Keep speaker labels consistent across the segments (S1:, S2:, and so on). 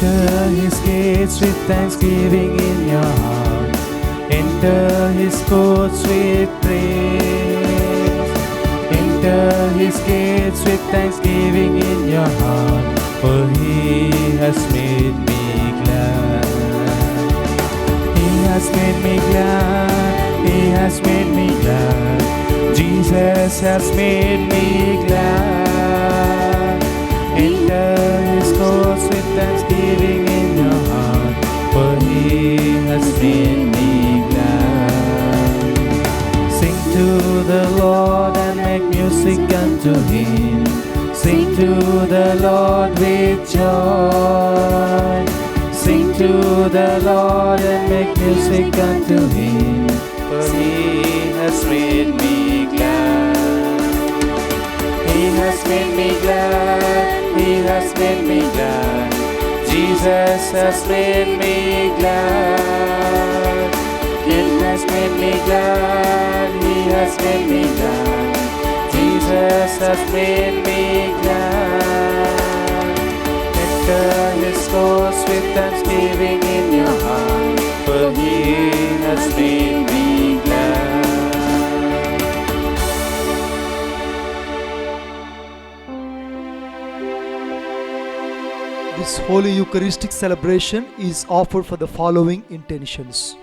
S1: Enter His gates with thanksgiving in your heart. Enter His courts with praise. Enter His gates with thanksgiving in your heart, for He has made me glad. He has made me glad. He has made me glad. Jesus has made me glad. Enter His courts with thanksgiving in your heart, for He has made me glad. Sing to the Lord and make music unto Him. Sing to the Lord with joy. Sing to the Lord and make music unto Him, for He has made me glad. He has made me glad. He has made me glad. Jesus has made me glad. He has made me glad. He has made me glad. Jesus has made me glad. Enter His courts with thanksgiving in your heart, for He has made me glad.
S2: This Holy Eucharistic celebration is offered for the following intentions.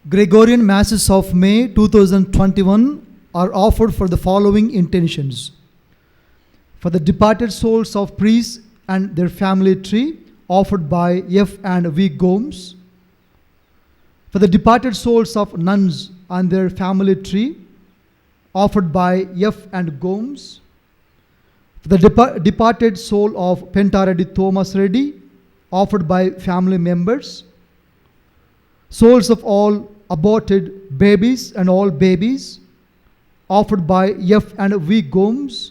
S2: Gregorian Masses of May 2021 are offered for the following intentions. For the departed souls of priests and their family tree, offered by F. and V. Gomes. For the departed souls of nuns and their family tree, offered by F. and Gomes. For the departed soul of Pentareddy Thomas Reddy, offered by family members. Souls of all aborted babies and all babies, offered by F. and V. Gomes.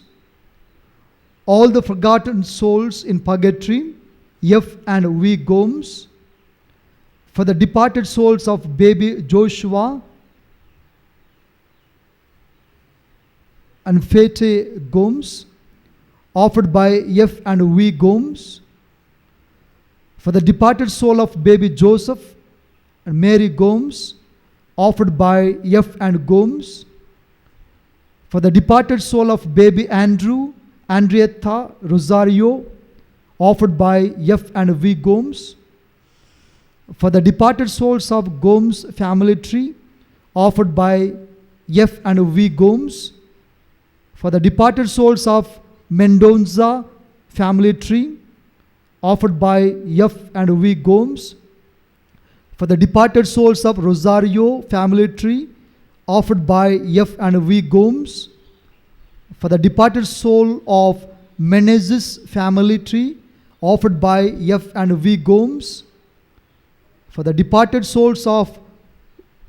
S2: All the forgotten souls in purgatory, F. and V. Gomes. For the departed souls of baby Joshua and Fete Gomes, offered by F. and V. Gomes. For the departed soul of baby Joseph and Mary Gomes, offered by F. and Gomes. For the departed soul of baby Andrew, Andrietta Rosario, offered by F. and V. Gomes. For the departed souls of Gomes family tree, offered by F. and V. Gomes. For the departed souls of Mendonza family tree, offered by F. and V. Gomes. For the departed souls of Rosario family tree, offered by F. and V. Gomes. For the departed soul of Menezes family tree, offered by F. and V. Gomes. For the departed souls of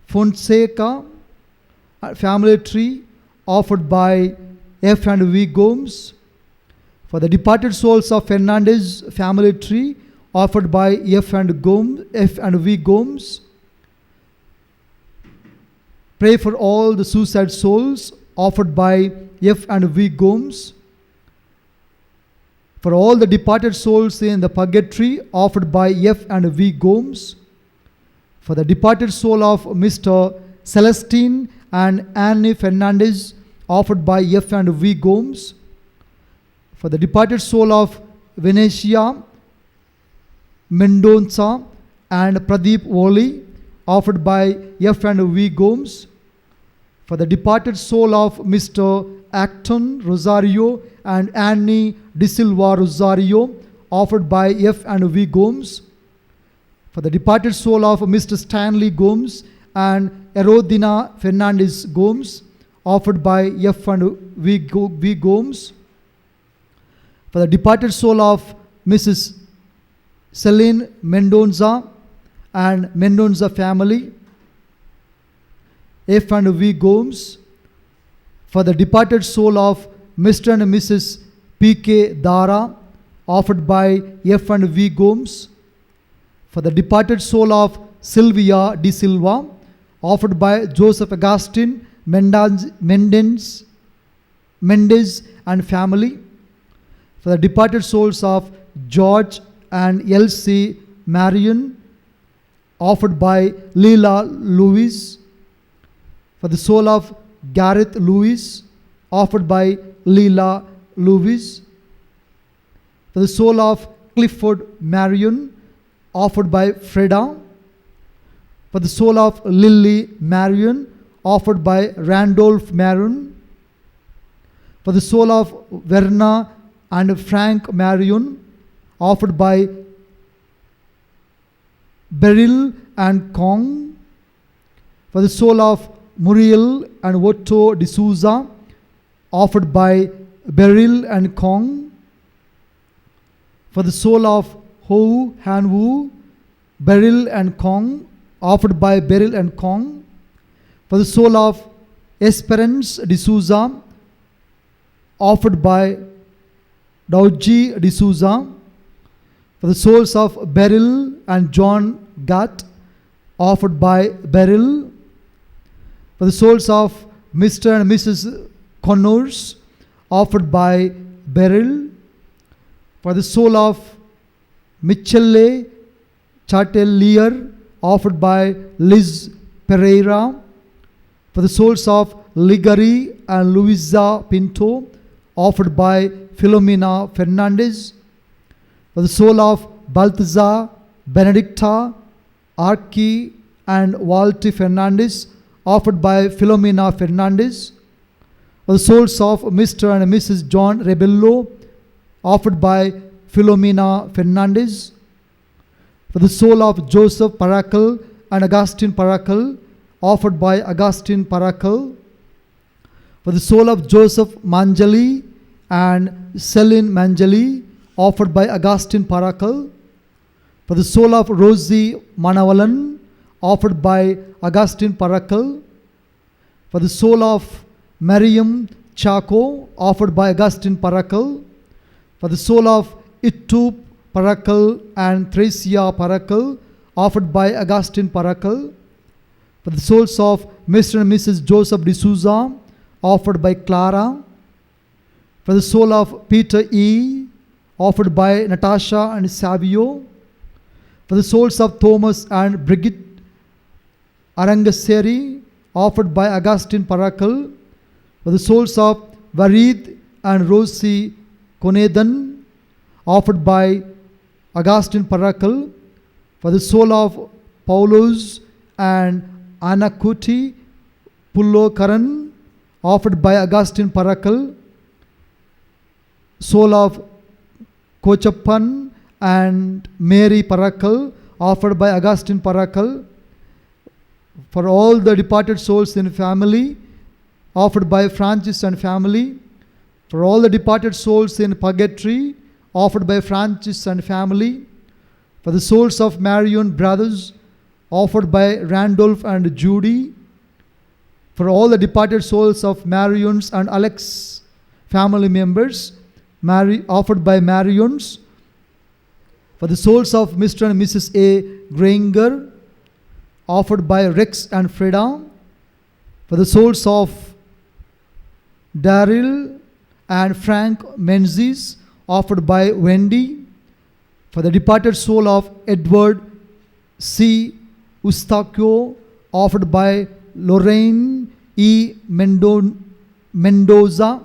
S2: Fonseca family tree, offered by F. and V. Gomes. For the departed souls of Fernandez family tree, offered by F. and V. Gomes. Pray for all the suicide souls, offered by F. and V. Gomes. For all the departed souls in the purgatory, offered by F. and V. Gomes. For the departed soul of Mr. Celestine and Annie Fernandez, offered by F. and V. Gomes. For the departed soul of Venetia Mendonça and Pradeep Woli, offered by F. and V. Gomes. For the departed soul of Mr. Acton Rosario and Annie De Silva Rosario, offered by F. and V. Gomes. For the departed soul of Mr. Stanley Gomes and Erodina Fernandez Gomes, offered by F. and V. Gomes. For the departed soul of Mrs. Celine Mendonza and Mendonza family, F. and V. Gomes. For the departed soul of Mr. and Mrs. P.K. Dara, offered by F. and V. Gomes. For the departed soul of Sylvia De Silva, offered by Joseph Augustine Mendez and family. For the departed souls of George and Elsie Marion, offered by Leela Lewis. For the soul of Gareth Lewis, offered by Leela Lewis. For the soul of Clifford Marion, offered by Freda. For the soul of Lily Marion, offered by Randolph Marion. For the soul of Verna and Frank Marion, offered by Beryl and Kong. For the soul of Muriel and Otto D'Souza, offered by Beryl and Kong. For the soul of Ho Han Wu, Beryl and Kong, offered by Beryl and Kong. For the soul of Esperance D'Souza, offered by Douji D'Souza. For the souls of Beryl and John Gatt, offered by Beryl. For the souls of Mr. and Mrs. Connors, offered by Beryl. For the soul of Michele Chatelier, offered by Liz Pereira. For the souls of Ligari and Luisa Pinto, offered by Philomena Fernandez. For the soul of Balthazar, Benedicta, Arki and Walti Fernandez, offered by Philomena Fernandez. For the souls of Mr. and Mrs. John Rebello, offered by Philomena Fernandez. For the soul of Joseph Paracal and Augustine Paracal, offered by Augustine Paracal. For the soul of Joseph Manjali and Celine Manjali, offered by Augustine Paracal. For the soul of Rosie Manavalan, offered by Augustine Paracal. For the soul of Mariam Chaco, offered by Augustine Paracal. For the soul of Itu Paracal and Thracia Paracal, offered by Augustine Paracal. For the souls of Mr. and Mrs. Joseph D'Souza, offered by Clara. For the soul of Peter E., offered by Natasha and Savio. For the souls of Thomas and Brigitte Arangaseri, offered by Augustine Paracal. For the souls of Varid and Rosie Konedan, offered by Augustine Paracal. For the soul of Paulus and Anakuti Pullokaran, offered by Augustine Paracal. Soul of Kochappan and Mary Paracal, offered by Augustine Paracal. For all the departed souls in family, offered by Francis and family. For all the departed souls in purgatory, offered by Francis and family. For the souls of Marion brothers, offered by Randolph and Judy. For all the departed souls of Marion's and Alex family members, offered by Marion's. For the souls of Mr. and Mrs. A. Granger, offered by Rex and Freda. For the souls of Daryl and Frank Menzies, offered by Wendy. For the departed soul of Edward C. Ustaquio, offered by Lorraine E. Mendoza.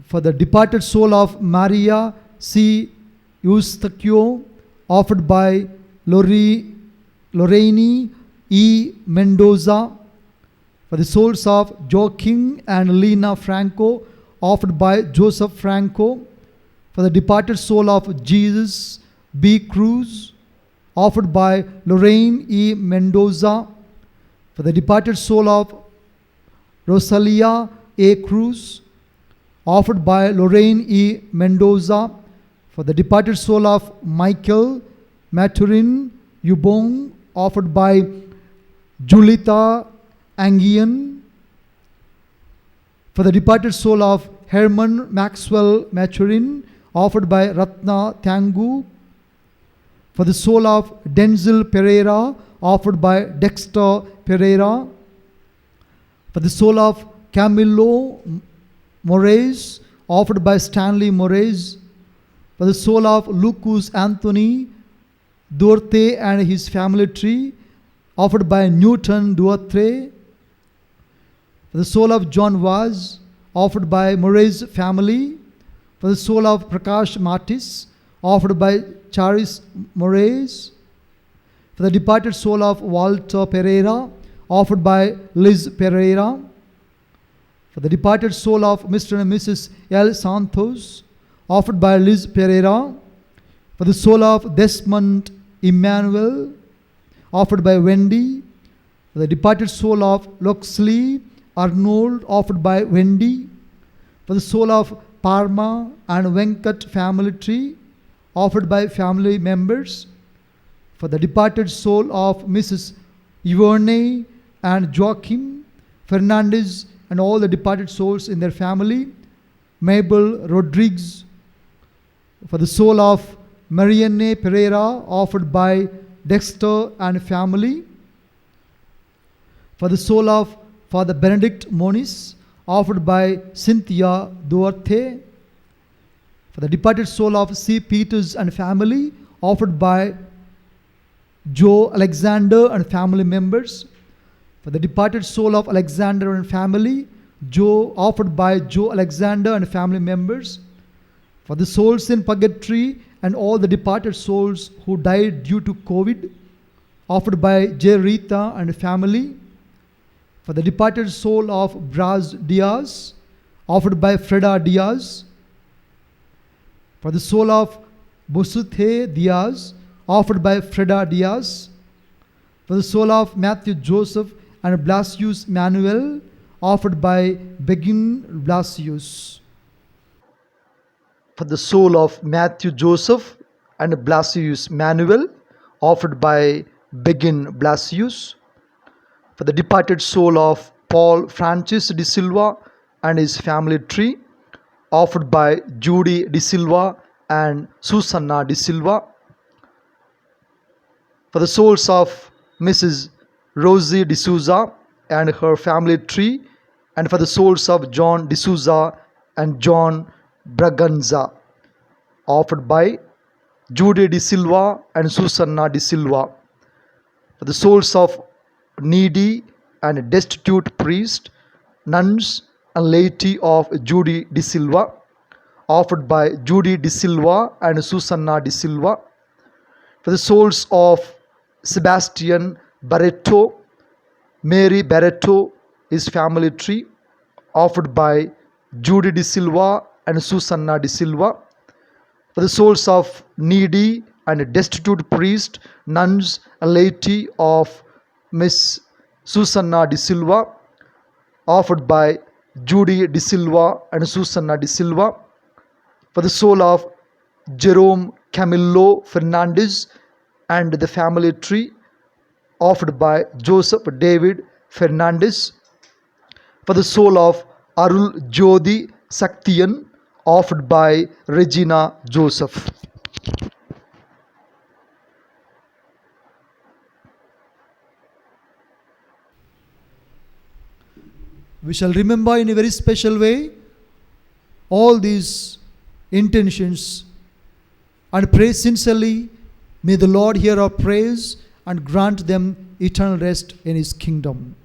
S2: For the departed soul of Maria C. Eustaquio, offered by Lorraine E. Mendoza. For the souls of Joaquin and Lena Franco, offered by Joseph Franco. For the departed soul of Jesus B. Cruz, offered by Lorraine E. Mendoza. For the departed soul of Rosalia A. Cruz, offered by Lorraine E. Mendoza. For the departed soul of Michael Maturin Yubong, offered by Julita Angian. For the departed soul of Herman Maxwell Maturin, offered by Ratna Tangu. For the soul of Denzel Pereira, offered by Dexter Pereira. For the soul of Camilo Moraes, offered by Stanley Moraes. For the soul of Lucas Anthony Duarte and his family tree, offered by Newton Duarte. For the soul of John Vaz, offered by Moraes family. For the soul of Prakash Matis, offered by Charis Moraes. For the departed soul of Walter Pereira, offered by Liz Pereira. For the departed soul of Mr. and Mrs. L. Santos, offered by Liz Pereira. For the soul of Desmond Emmanuel, offered by Wendy. For the departed soul of Loxley Arnold, offered by Wendy. For the soul of Parma and Venkat family tree, offered by family members. For the departed soul of Mrs. Ivone and Joaquim Fernandez and all the departed souls in their family. Mabel Rodriguez. For the soul of Marianne Pereira, offered by Dexter and family. For the soul of Father Benedict Moniz, offered by Cynthia Duarte. For the departed soul of C. Peters and family, offered by Joe Alexander and family members. For the departed soul of Alexander and family, offered by Joe Alexander and family members. For the souls in purgatory and all the departed souls who died due to COVID, offered by J. Rita and family. For the departed soul of Braz Diaz, offered by Freda Diaz. For the soul of Busuthe Diaz, offered by Freda Diaz. For the soul of Matthew Joseph and Blasius Manuel, offered by Begin Blasius. For the soul of Matthew Joseph and Blasius Manuel, offered by Begin Blasius. For the departed soul of Paul Francis de Silva and his family tree, offered by Judy de Silva and Susanna de Silva. For the souls of Mrs. Rosie de Souza and her family tree, and for the souls of John de Souza and John Braganza, offered by Judy de Silva and Susanna de Silva. For the souls of needy and destitute priests, nuns and laity of Judy de Silva, offered by Judy de Silva and Susanna de Silva. For the souls of Sebastian Barreto, Mary Barreto, his family tree, offered by Judy de Silva and Susanna de Silva. For the souls of needy and destitute priests, nuns and laity of Miss Susanna de Silva, offered by Judy de Silva and Susanna de Silva. For the soul of Jerome Camillo Fernandez and the family tree, offered by Joseph David Fernandez. For the soul of Arul Jodi Saktian, offered by Regina Joseph. We shall remember in a very special way all these intentions and pray sincerely. May the Lord hear our prayers and grant them eternal rest in His kingdom.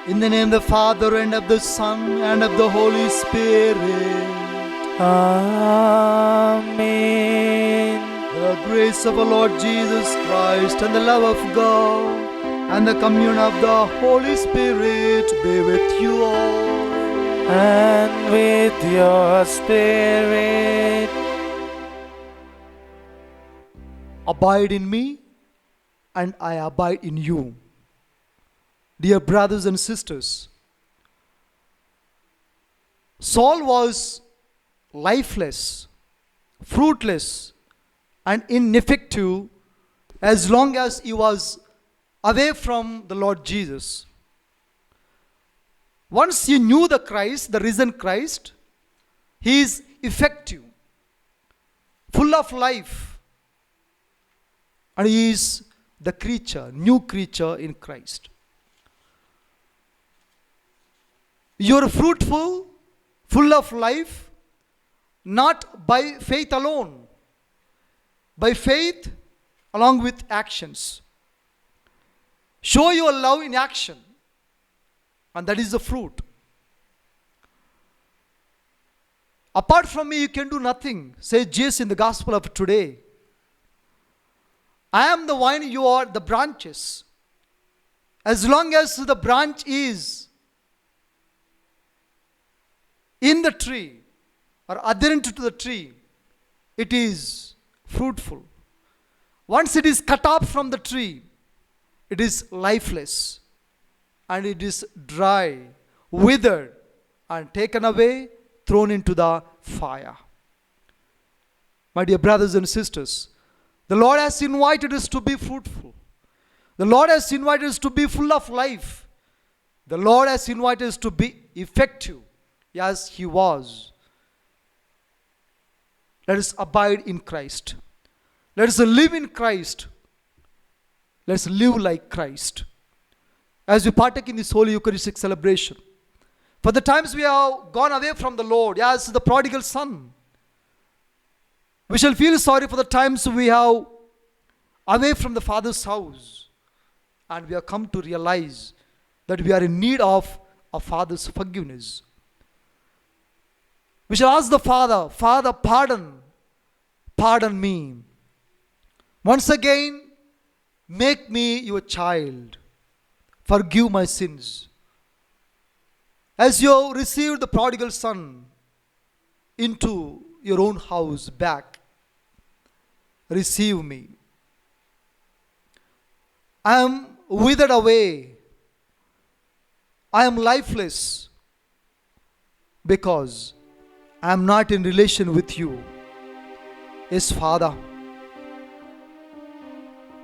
S2: In the name of the Father and of the Son and of the Holy Spirit.
S1: Amen.
S2: The grace of our Lord Jesus Christ and the love of God and the communion of the Holy Spirit be with you all.
S1: And with your spirit.
S2: Abide in me and I abide in you. Dear brothers and sisters, Saul was lifeless, fruitless, and ineffective as long as he was away from the Lord Jesus. Once you knew the Christ, the risen Christ, He is effective, full of life, and He is the creature, new creature in Christ. You're fruitful, full of life, not by faith alone, by faith along with actions. Show your love in action, and that is the fruit. Apart from me, you can do nothing, says Jesus in the gospel of today. I am the vine, you are the branches. As long as the branch is in the tree or adherent to the tree, it is fruitful. Once it is cut off from the tree, it is lifeless and it is dry, withered, and taken away, thrown into the fire. My dear brothers and sisters, the Lord has invited us to be fruitful. The Lord has invited us to be full of life. The Lord has invited us to be effective as He was. Let us abide in Christ. Let us live in Christ. Let us live like Christ. As we partake in this Holy Eucharistic celebration, for the times we have gone away from the Lord, as the prodigal son, we shall feel sorry for the times we have away from the Father's house. And we have come to realize that we are in need of a Father's forgiveness. We shall ask the Father, Father, pardon me. Once again, make me your child. Forgive my sins. As you received the prodigal son into your own house back, receive me. I am withered away. I am lifeless because I am not in relation with you. Yes, Father,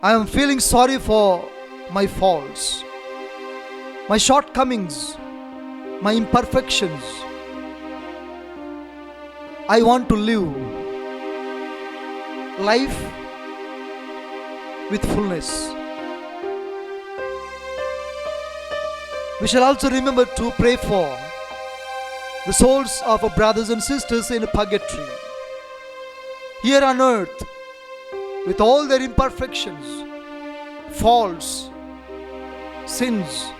S2: I am feeling sorry for my faults, my shortcomings, my imperfections. I want to live life with fullness. We shall also remember to pray for the souls of our brothers and sisters in purgatory, here on earth, with all their imperfections, faults, sins,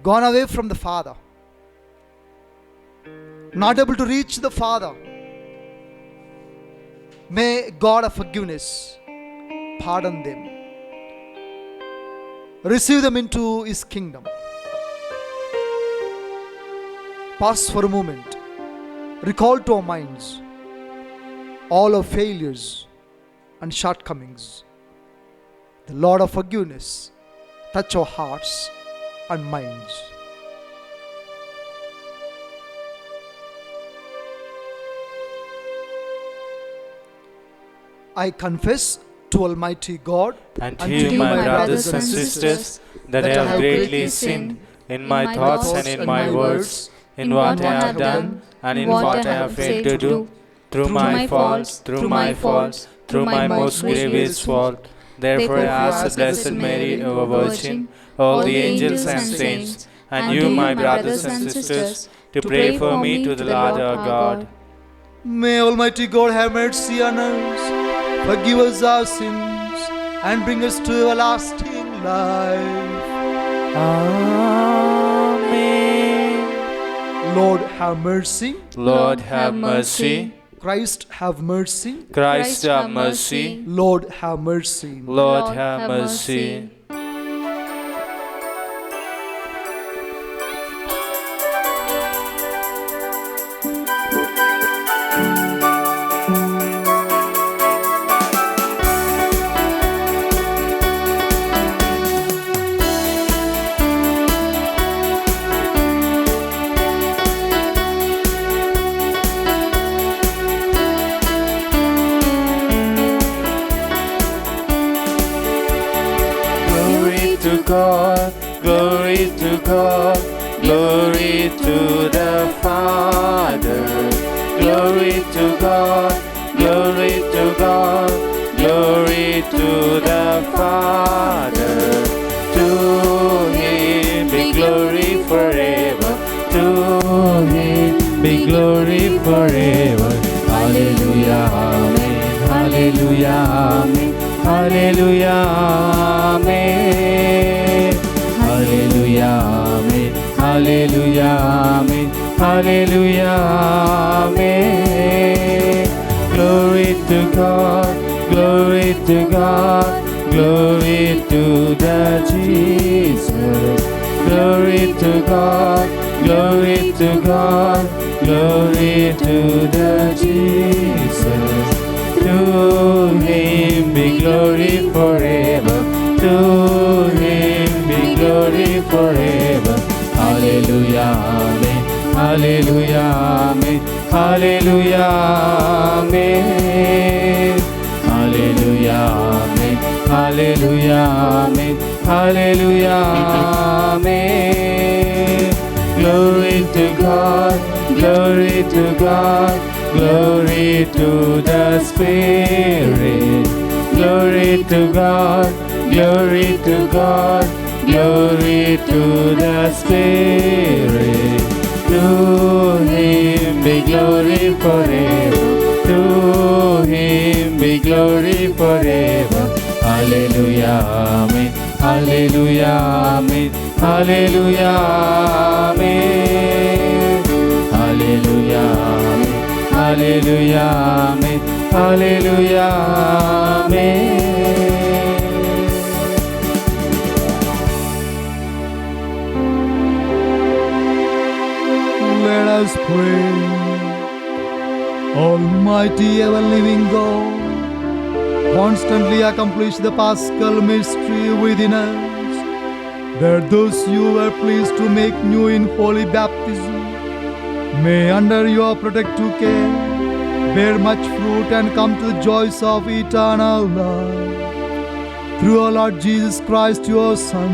S2: gone away from the Father, not able to reach the Father. May God of forgiveness pardon them, receive them into His kingdom. Pause for a moment, recall to our minds all our failures and shortcomings. The Lord of forgiveness touch our hearts and minds. I confess to Almighty God
S1: and to you, my brothers and sisters, that I have greatly sinned in my thoughts and in my words, in what I have done and in what I have failed to do, through my faults, through my most grievous fault. Therefore I ask the Blessed Mary, our Virgin, all the angels and saints, and you, my brothers and sisters, to pray for me to the Lord our God.
S2: May Almighty God have mercy on us, forgive us our sins, and bring us to everlasting life.
S1: Amen.
S2: Lord, have mercy.
S1: Lord, have mercy.
S2: Christ, have mercy.
S1: Christ, have mercy.
S2: Lord, have mercy.
S1: Lord, have mercy. God, glory to God, glory to the Father, glory to God, glory to God, glory to the Father. To Him be glory forever. be glory forever. Hallelujah, amen. Hallelujah, amen. Hallelujah, amen. Hallelujah, amen. Hallelujah, amen. Hallelujah, amen. Glory to God, glory to God, glory to the Jesus. Glory to God, glory to God, glory to the Jesus. To Him be glory forever, to Him be glory forever. Hallelujah, amen. Hallelujah, amen. Hallelujah, amen. Hallelujah, amen. Hallelujah, amen. Hallelujah, amen. Glory to God, glory to God, glory to the Spirit. Glory to God, glory to God, glory to the Spirit. To Him be glory forever, to Him be glory forever. Hallelujah, amen. Hallelujah, amen. Hallelujah, amen. Hallelujah, amen. Hallelujah, amen. Hallelujah, amen.
S2: Let us pray. Almighty ever-living God, constantly accomplish the Paschal mystery within us, that those you were pleased to make new in holy baptism may under your protective care bear much fruit and come to the joys of eternal life. Through our Lord Jesus Christ, your Son,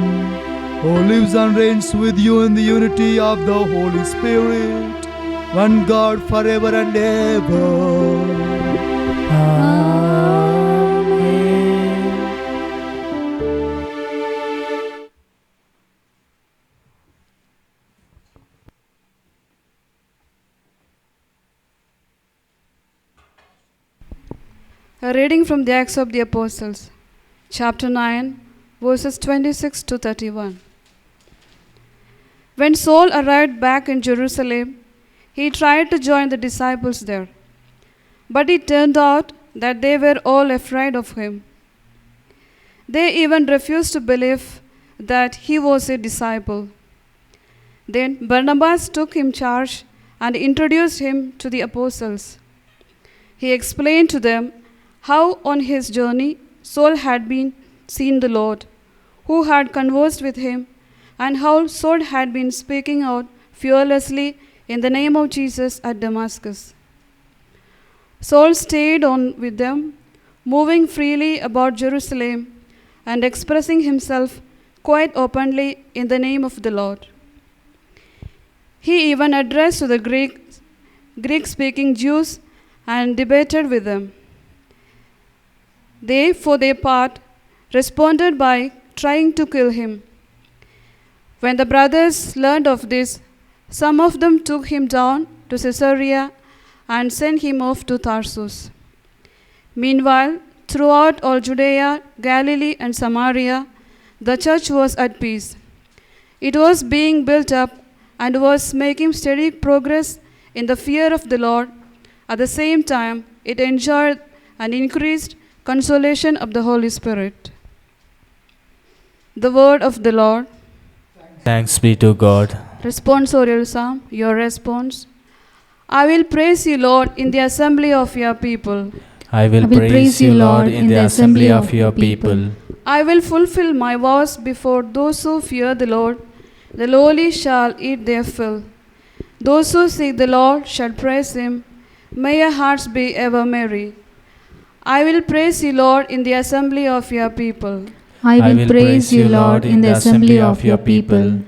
S2: who lives and reigns with you in the unity of the Holy Spirit, one God forever and ever.
S1: Amen.
S3: A reading from the Acts of the Apostles, chapter 9, verses 26 to 31. When Saul arrived back in Jerusalem, he tried to join the disciples there, but it turned out that they were all afraid of him. They even refused to believe that he was a disciple. Then Barnabas took him charge and introduced him to the apostles. He explained to them how on his journey Saul had seen the Lord, who had conversed with him, and how Saul had been speaking out fearlessly in the name of Jesus at Damascus. Saul stayed on with them, moving freely about Jerusalem and expressing himself quite openly in the name of the Lord. He even addressed to the Greek-speaking Jews and debated with them. They, for their part, responded by trying to kill him. When the brothers learned of this, some of them took him down to Caesarea and sent him off to Tarsus. Meanwhile, throughout all Judea, Galilee, and Samaria, the church was at peace. It was being built up and was making steady progress in the fear of the Lord. At the same time, it enjoyed an increased consolation of the Holy Spirit. The word of the Lord.
S1: Thanks be to God.
S3: Responsorial Psalm, your response. I will praise you, Lord, in the assembly of your people.
S1: I will praise you, Lord, in the assembly of your people.
S3: I will fulfill my vows before those who fear the Lord. The lowly shall eat their fill. Those who seek the Lord shall praise him. May your hearts be ever merry. I will praise you, Lord, in the assembly of your people.
S4: I will praise you, Lord, in the assembly of your people.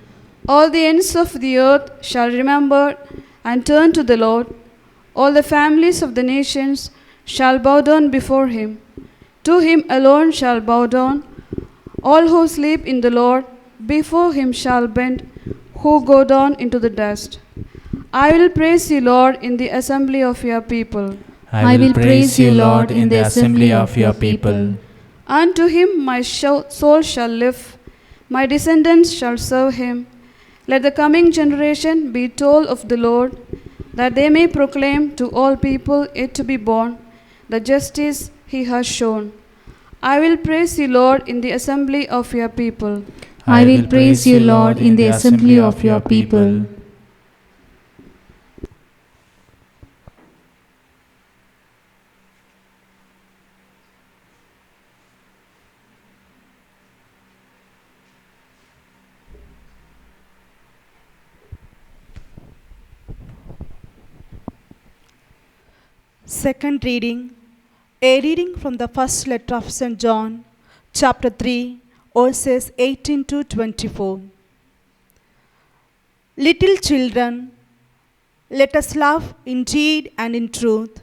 S3: All the ends of the earth shall remember and turn to the Lord. All the families of the nations shall bow down before him. To him alone shall bow down. All who sleep in the Lord before him shall bend, who go down into the dust. I will praise you, Lord, in the assembly of your people.
S4: I will praise you, Lord, in the assembly of your people.
S3: Unto him my soul shall live, my descendants shall serve him. Let the coming generation be told of the Lord, that they may proclaim to all people yet to be born the justice he has shown. I will praise you, Lord, in the assembly of your people.
S4: I will praise you, Lord, in the assembly of your people.
S5: Second reading, a reading from the first letter of St. John, chapter 3, verses 18 to 24. Little children, let us love in deed and in truth,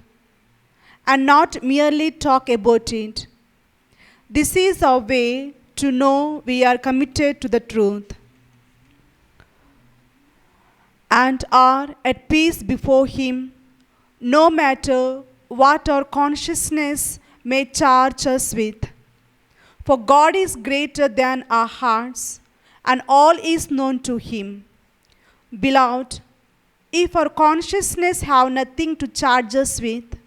S5: and not merely talk about it. This is our way to know we are committed to the truth, and are at peace before Him, no matter what our consciousness may charge us with. For God is greater than our hearts, and all is known to Him. Beloved, if our consciousness have nothing to charge us with,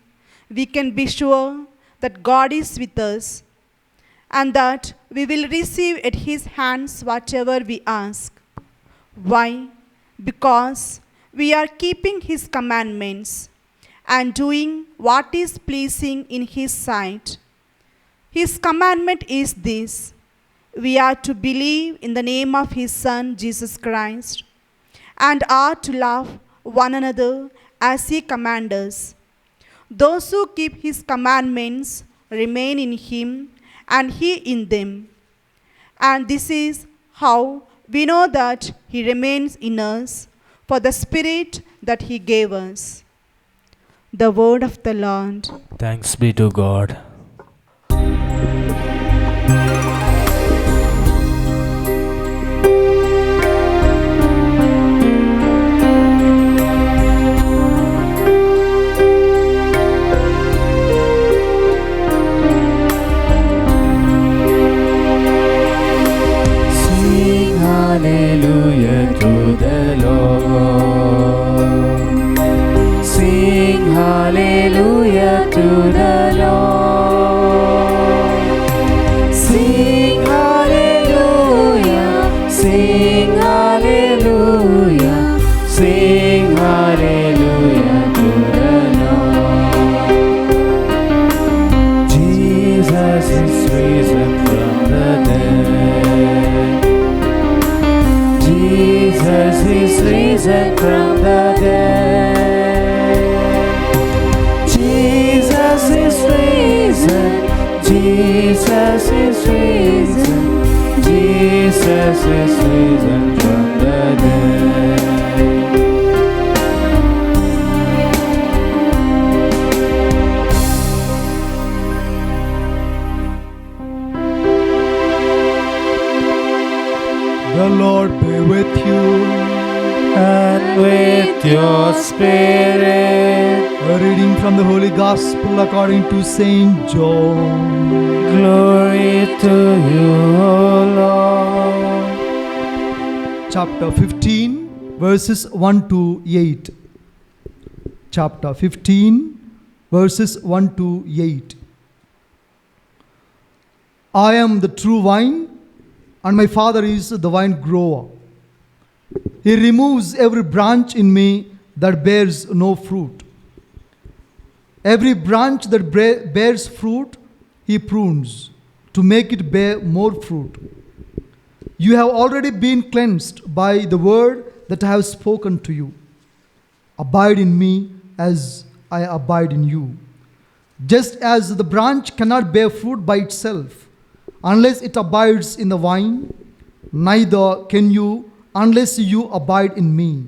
S5: we can be sure that God is with us, and that we will receive at His hands whatever we ask. Why? Because we are keeping His commandments and doing what is pleasing in His sight. His commandment is this: we are to believe in the name of His Son, Jesus Christ, and are to love one another as He commands us. Those who keep His commandments remain in Him, and He in them. And this is how we know that He remains in us, for the Spirit that He gave us. The word of the Lord.
S1: Thanks be to God. Sing hallelujah to the Lord. Sing hallelujah to the Lord. Sing hallelujah, sing hallelujah, sing hallelujah to the Lord. Jesus is risen from the dead. Jesus is risen from the dead. Jesus is risen, Jesus is risen, Jesus is risen from the dead.
S2: The Lord be with you.
S1: And with your spirit,
S2: A reading from the Holy Gospel according to Saint John.
S1: glory to you, O Lord.
S2: Chapter 15, verses 1 to 8. Chapter 15, verses 1 to 8. I am the true vine, and my Father is the vine grower. He removes every branch in me that bears no fruit. Every branch that bears fruit, He prunes to make it bear more fruit. You have already been cleansed by the word that I have spoken to you. Abide in me as I abide in you. Just as the branch cannot bear fruit by itself unless it abides in the vine, neither can you unless you abide in me.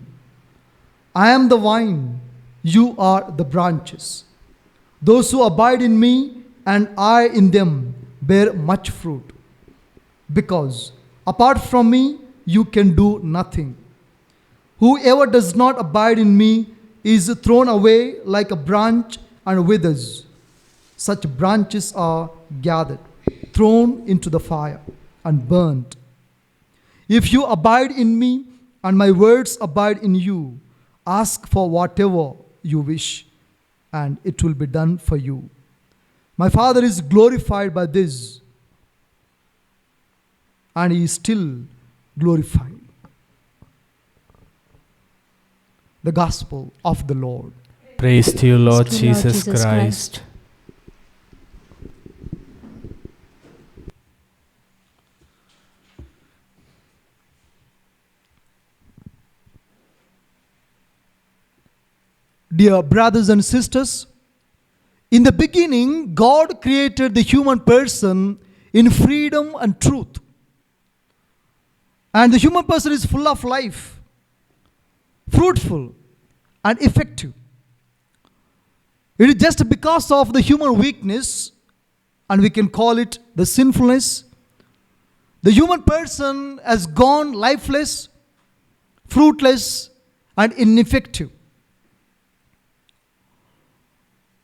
S2: I am the vine, you are the branches. Those who abide in me and I in them bear much fruit, because apart from me you can do nothing. Whoever does not abide in me is thrown away like a branch and withers. Such branches are gathered, thrown into the fire, and burnt. If you abide in me, and my words abide in you, ask for whatever you wish, and it will be done for you. My Father is glorified by this, and he is still glorified. The Gospel of the Lord.
S1: Praise to you, Lord
S4: Praise to you, Lord
S1: Jesus
S4: Jesus
S1: Christ.
S2: Dear brothers and sisters, in the beginning, God created the human person in freedom and truth. And the human person is full of life, fruitful, and effective. It is just because of the human weakness, and we can call it the sinfulness, the human person has gone lifeless, fruitless, and ineffective.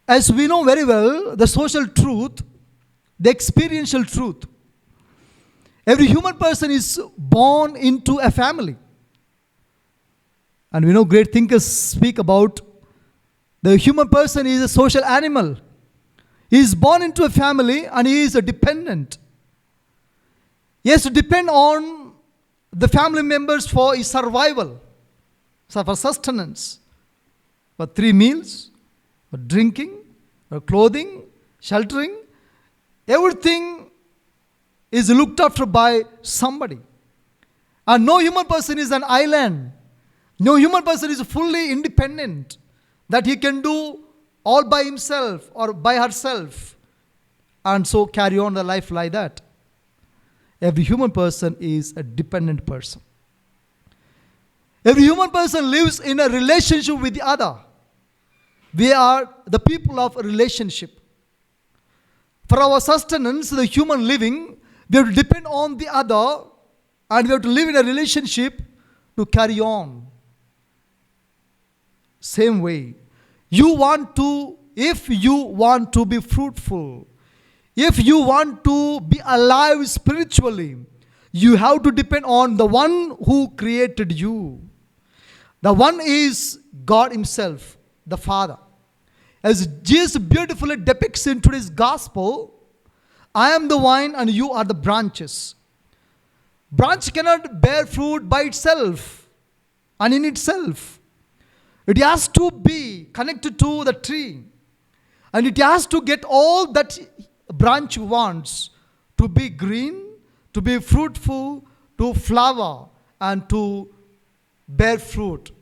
S2: As we know very well, the social truth, the experiential truth, every human person is born into a family. And we know great thinkers speak about the human person is a social animal. He is born into a family and he is a dependent. He has to depend on the family members for his survival, so for sustenance, for 3 meals, for drinking, for clothing, sheltering. Everything is looked after by somebody. And no human person is an island. No human person is fully independent, that he can do all by himself or by herself and so carry on the life like that. Every human person is a dependent person. Every human person lives in a relationship with the other. We are the people of a relationship. For our sustenance, the human living, we have to depend on the other and we have to live in a relationship to carry on. Same way, if you want to be fruitful, if you want to be alive spiritually, you have to depend on the one who created you. The one is God himself, the Father. As Jesus beautifully depicts in today's gospel, I am the vine and you are the branches. Branch cannot bear fruit by itself and in itself. It has to be connected to the tree. And it has to get all that branch wants to be green, to be fruitful, to flower, and to bear fruit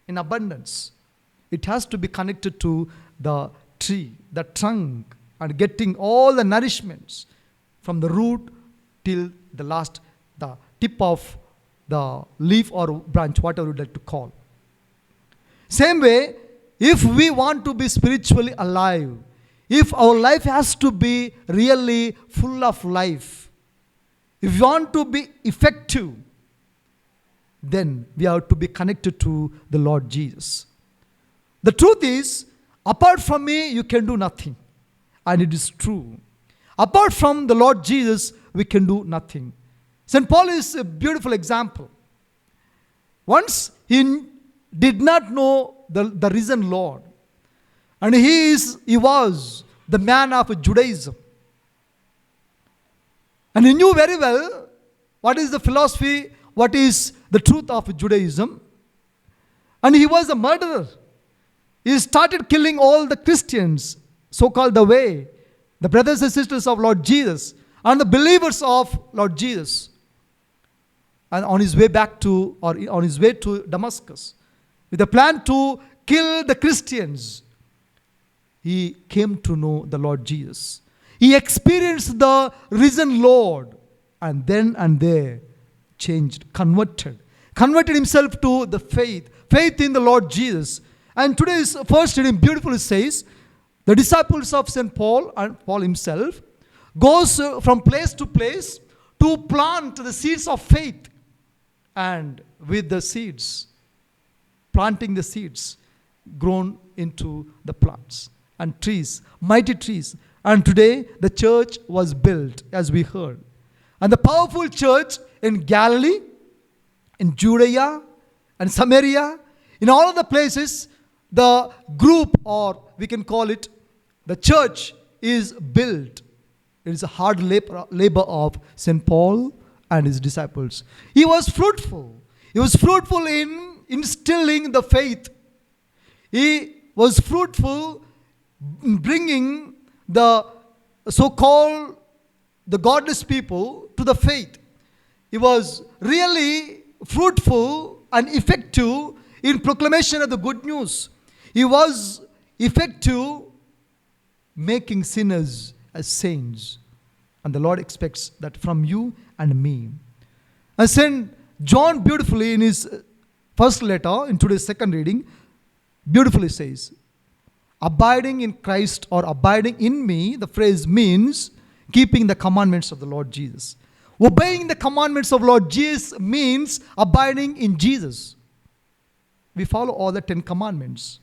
S2: in abundance. It has to be connected to the tree, the trunk, and getting all the nourishments from the root till the last, the tip of the leaf or branch, whatever you like to call. Same way, if we want to be spiritually alive, if our life has to be really full of life, if we want to be effective, then we have to be connected to the Lord Jesus. The truth is, apart from me, you can do nothing. And it is true. Apart from the Lord Jesus, we can do nothing. St. Paul is a beautiful example. Once he did not know the risen Lord. And he was the man of Judaism. And he knew very well what is the philosophy, what is the truth of Judaism. And he was a murderer. He started killing all the Christians, so-called the way, the brothers and sisters of Lord Jesus, and the believers of Lord Jesus. And on his way on his way to Damascus, with a plan to kill the Christians, he came to know the Lord Jesus. He experienced the risen Lord, and then and there changed, converted himself to the faith in the Lord Jesus. And today's first reading beautifully says, the disciples of St. Paul and Paul himself goes from place to place to plant the seeds of faith. And with the seeds, planting the seeds grown into the plants and trees, mighty trees. And today the church was built, as we heard. And the powerful church in Galilee, in Judea and Samaria, in all of the places, the group, or we can call it the church, is built. It is a hard labor of St. Paul and his disciples. He was fruitful. He was fruitful in instilling the faith. He was fruitful in bringing the so-called the godless people to the faith. He was really fruitful and effective in proclamation of the good news. He was effective making sinners as saints. And the Lord expects that from you and me. And St. John beautifully in his first letter, in today's second reading, beautifully says, abiding in Christ or abiding in me, the phrase means keeping the commandments of the Lord Jesus. Obeying the commandments of Lord Jesus means abiding in Jesus. We follow all the 10 commandments.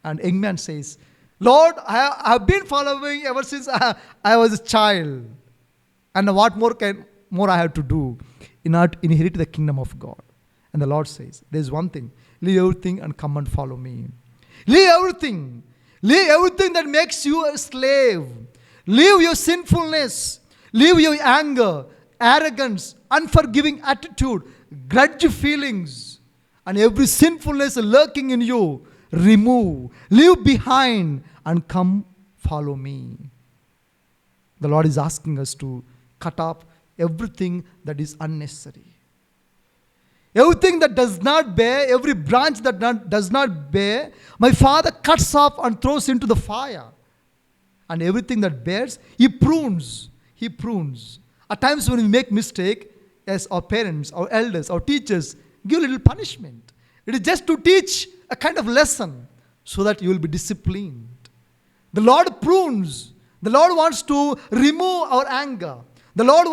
S2: And young man says, Lord, I have been following ever since I was a child. And what more I have to do in order to inherit the kingdom of God? And the Lord says, there is one thing. Leave everything and come and follow me. Leave everything. Leave everything that makes you a slave. Leave your sinfulness. Leave your anger, arrogance, unforgiving attitude, grudge feelings, and every sinfulness lurking in you. Remove, leave behind, and come follow me. The Lord is asking us to cut off everything that is unnecessary. Everything that does not bear, every branch that does not bear, my Father cuts off and throws into the fire. And everything that bears, He prunes. He prunes. At times when we make mistake, as our parents, our elders, our teachers give a little punishment. It is just to teach a kind of lesson so that you will be disciplined. The Lord prunes. The Lord wants to remove our anger. The Lord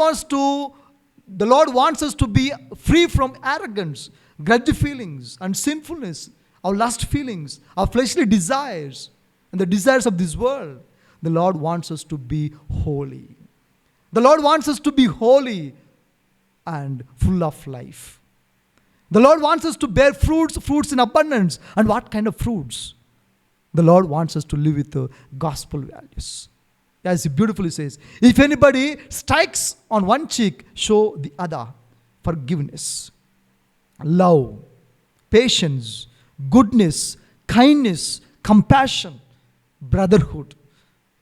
S2: wants us to be free from arrogance, grudge feelings, and sinfulness, our lust feelings, our fleshly desires, and the desires of this world. The Lord wants us to be holy. The Lord wants us to be holy and full of life. The Lord wants us to bear fruits in abundance. And what kind of fruits? The Lord wants us to live with the gospel values. As He beautifully says, if anybody strikes on one cheek, show the other. Forgiveness, love, patience, goodness, kindness, compassion, brotherhood.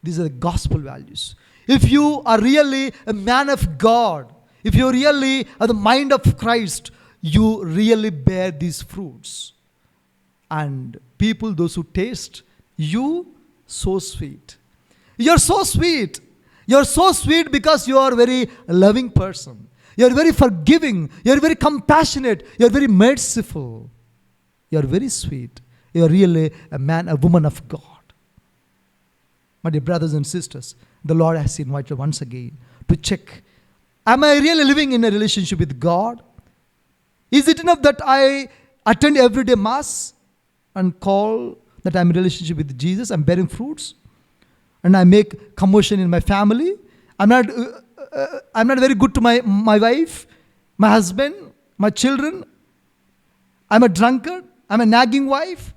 S2: These are the gospel values. If you are really a man of God, if you really are the mind of Christ, you really bear these fruits. And people, those who taste, you so sweet. You're so sweet. You're so sweet because you are a very loving person. You're very forgiving. You're very compassionate. You're very merciful. You're very sweet. You're really a man, a woman of God. My dear brothers and sisters, the Lord has invited once again to check, am I really living in a relationship with God? Is it enough that I attend everyday mass and call that I'm in a relationship with Jesus? I'm bearing fruits, and I make commotion in my family. I'm not very good to my wife, my husband, my children. I'm a drunkard. I'm a nagging wife.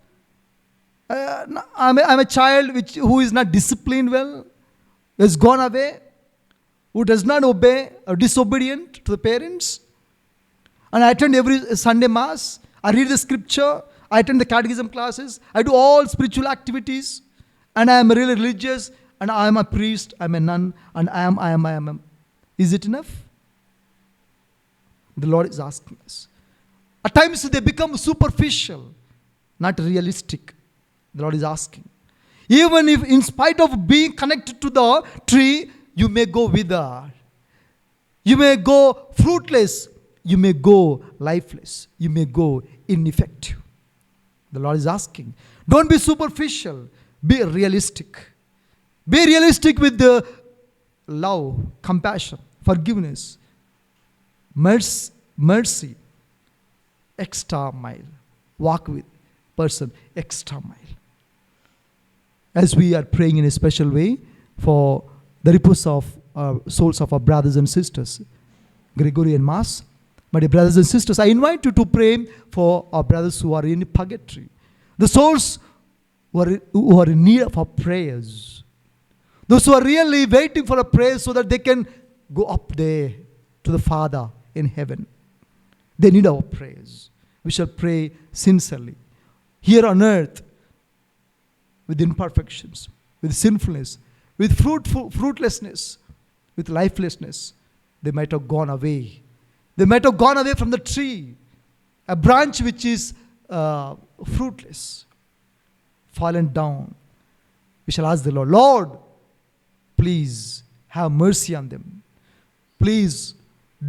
S2: I'm a child who is not disciplined well, who has gone away, who does not obey or disobedient to the parents. And I attend every Sunday mass. I read the scripture. I attend the catechism classes. I do all spiritual activities. And I am really religious. And I am a priest. I am a nun. And I am. Is it enough? The Lord is asking us. At times they become superficial, not realistic. The Lord is asking. Even if in spite of being connected to the tree, you may go withered. You may go fruitless. You may go lifeless. You may go ineffective. The Lord is asking. Don't be superficial. Be realistic. Be realistic with the love, compassion, forgiveness, mercy, extra mile. Walk with person, extra mile. As we are praying in a special way for the repose of souls of our brothers and sisters, Gregorian Mass, my dear brothers and sisters, I invite you to pray for our brothers who are in purgatory, the souls who are in need of our prayers, those who are really waiting for a prayer so that they can go up there to the Father in heaven. They need our prayers. We shall pray sincerely. Here on earth, with imperfections, with sinfulness, with fruitlessness, with lifelessness, they might have gone away. They might have gone away from the tree, a branch which is fruitless, fallen down. We shall ask the Lord, Lord, please have mercy on them. Please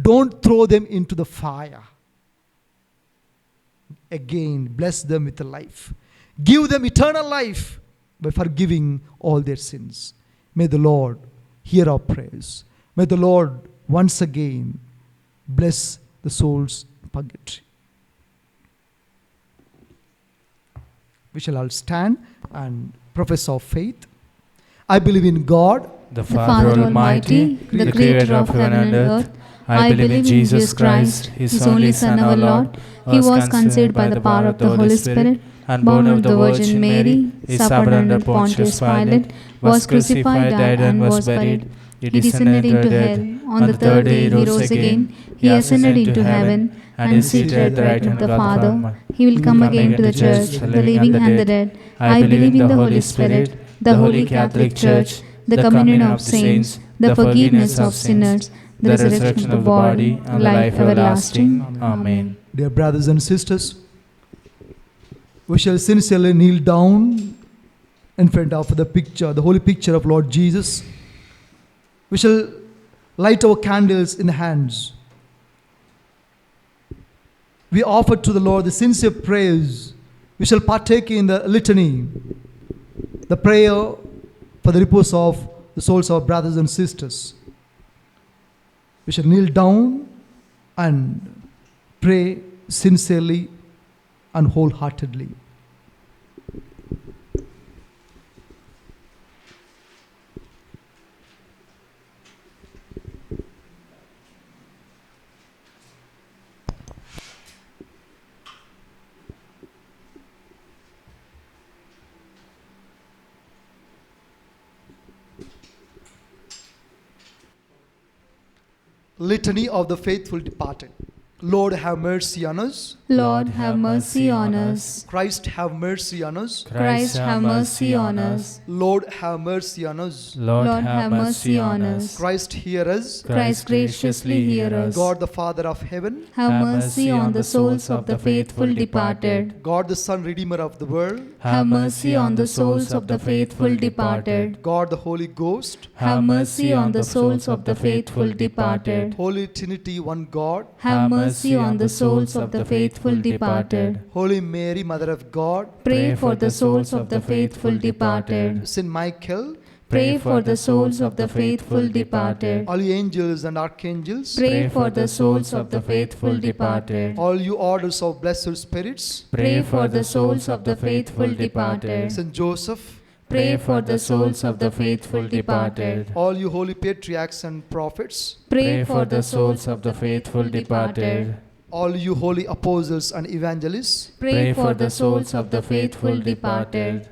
S2: don't throw them into the fire. Again, bless them with a life. Give them eternal life by forgiving all their sins. May the Lord hear our prayers. May the Lord once again bless the souls in purgatory. We shall all stand and profess our faith. I believe in God,
S1: the Father Almighty, the Creator of heaven and earth. I believe in Jesus Christ, His only Son, our Lord. He was conceived by the power of the Holy Spirit, and born of the Virgin Mary. He suffered under Pontius Pilate, was crucified, died, and was buried. He descended into hell. On the third day He rose again. He ascended into heaven, and is seated at the right hand of the Father. He will come again to the church, the living and the dead. I believe in the Holy Spirit, the Holy Catholic Church, the communion of saints, the forgiveness of sinners, the resurrection of the body, and the life everlasting. Amen.
S2: Dear brothers and sisters, we shall sincerely kneel down in front of the picture, the holy picture of Lord Jesus. We shall light our candles in the hands. We offer to the Lord the sincere prayers. We shall partake in the litany, the prayer for the repose of the souls of our brothers and sisters. We shall kneel down and pray sincerely and wholeheartedly. Litany of the faithful departed. Lord, have mercy on us.
S4: Lord, have mercy on us.
S2: Christ, have mercy on us.
S4: Christ, have mercy on us.
S2: Lord, have mercy on us.
S1: Lord,
S4: Lord, have mercy on us.
S2: Christ, hear us.
S4: Christ, graciously hear us.
S2: God, the Father of heaven.
S4: Have mercy on the souls of the faithful departed.
S2: God, the Son, Redeemer of the world.
S4: Have mercy on the souls of the faithful departed.
S2: God, the Holy Ghost.
S4: Have mercy on the souls of the faithful departed.
S2: Holy Trinity, one God.
S4: Have mercy on the souls of the faithful departed.
S2: Holy Mary, Mother of God.
S4: Pray for the souls of the faithful departed.
S2: Saint Michael.
S4: Pray for the souls of the faithful departed.
S2: All you angels and archangels.
S4: Pray for the souls of the faithful departed.
S2: All you orders of blessed spirits.
S4: Pray for the souls of the faithful departed.
S2: Saint Joseph.
S4: Pray for the souls of the faithful departed.
S2: All you holy patriarchs and prophets.
S4: Pray for the souls of the faithful departed.
S2: All you holy apostles and evangelists.
S4: Pray for the souls of the faithful departed.